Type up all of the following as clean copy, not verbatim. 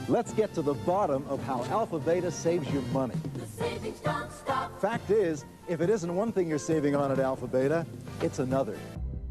Let's get to the bottom of how Alpha Beta saves you money. The savings don't stop. Fact is, if it isn't one thing you're saving on at Alpha Beta, it's another.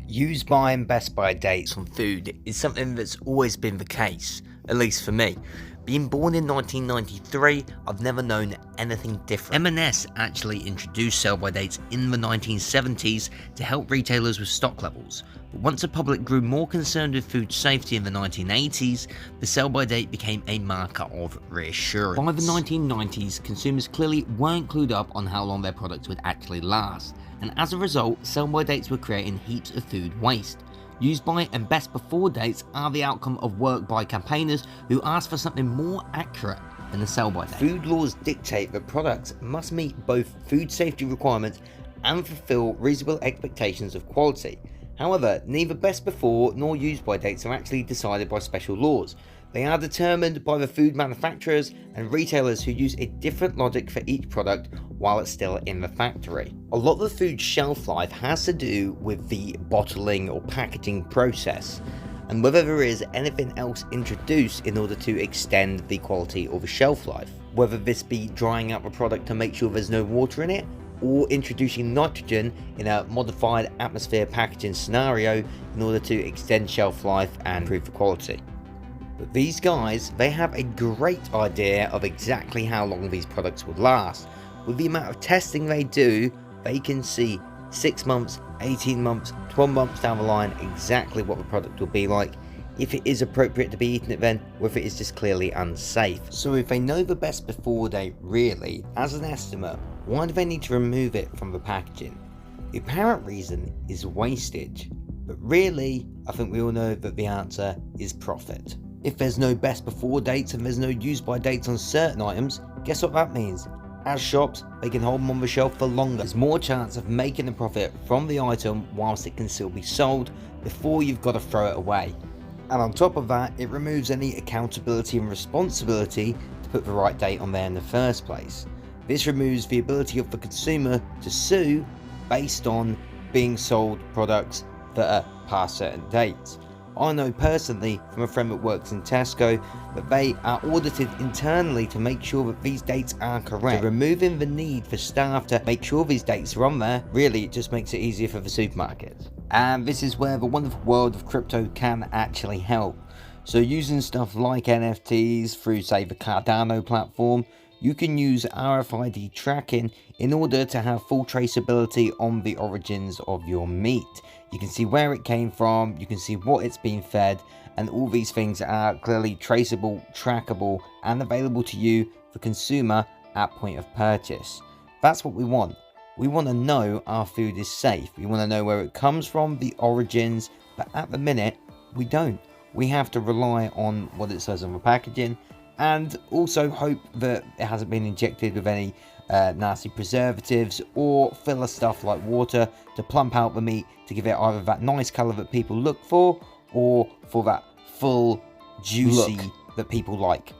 Use by and best by dates on food is something that's always been the case, at least for me. Being born in 1993, I've never known anything different. M&S actually introduced sell-by dates in the 1970s to help retailers with stock levels, but once the public grew more concerned with food safety in the 1980s, the sell-by date became a marker of reassurance. By the 1990s, consumers clearly weren't clued up on how long their products would actually last, and as a result, sell-by dates were creating heaps of food waste. Use by and best before dates are the outcome of work by campaigners who ask for something more accurate than a sell-by date. Food laws dictate that products must meet both food safety requirements and fulfill reasonable expectations of quality. However, neither best before nor use by dates are actually decided by special laws. They are determined by the food manufacturers and retailers who use a different logic for each product while it's still in the factory. A lot of the food shelf life has to do with the bottling or packaging process, and whether there is anything else introduced in order to extend the quality or the shelf life. Whether this be drying out the product to make sure there's no water in it, or introducing nitrogen in a modified atmosphere packaging scenario in order to extend shelf life and improve the quality. But these guys, they have a great idea of exactly how long these products would last. With the amount of testing they do, they can see 6 months, 18 months, 12 months down the line exactly what the product will be like, if it is appropriate to be eaten it then, or if it is just clearly unsafe. So if they know the best before date really, as an estimate, why do they need to remove it from the packaging? The apparent reason is wastage, but really, I think we all know that the answer is profit. If there's no best before dates and there's no use by dates on certain items, guess what that means? As shops, they can hold them on the shelf for longer. There's more chance of making a profit from the item whilst it can still be sold before you've got to throw it away. And on top of that, it removes any accountability and responsibility to put the right date on there in the first place. This removes the ability of the consumer to sue based on being sold products that are past certain dates. I know personally from a friend that works in Tesco that they are audited internally to make sure that these dates are correct. So removing the need for staff to make sure these dates are on there, really it just makes it easier for the supermarkets. And this is where the wonderful world of crypto can actually help. So using stuff like NFTs through say the Cardano platform, you can use RFID tracking in order to have full traceability on the origins of your meat. You can see where it came from, you can see what it's been fed, and all these things are clearly traceable, trackable, and available to you, the consumer, at point of purchase. That's what we want. We want to know our food is safe. We want to know where it comes from, the origins, but at the minute, we don't. We have to rely on what it says on the packaging, and also hope that it hasn't been injected with any nasty preservatives or filler stuff like water to plump out the meat to give it either that nice colour that people look for or for that full juicy look that people like.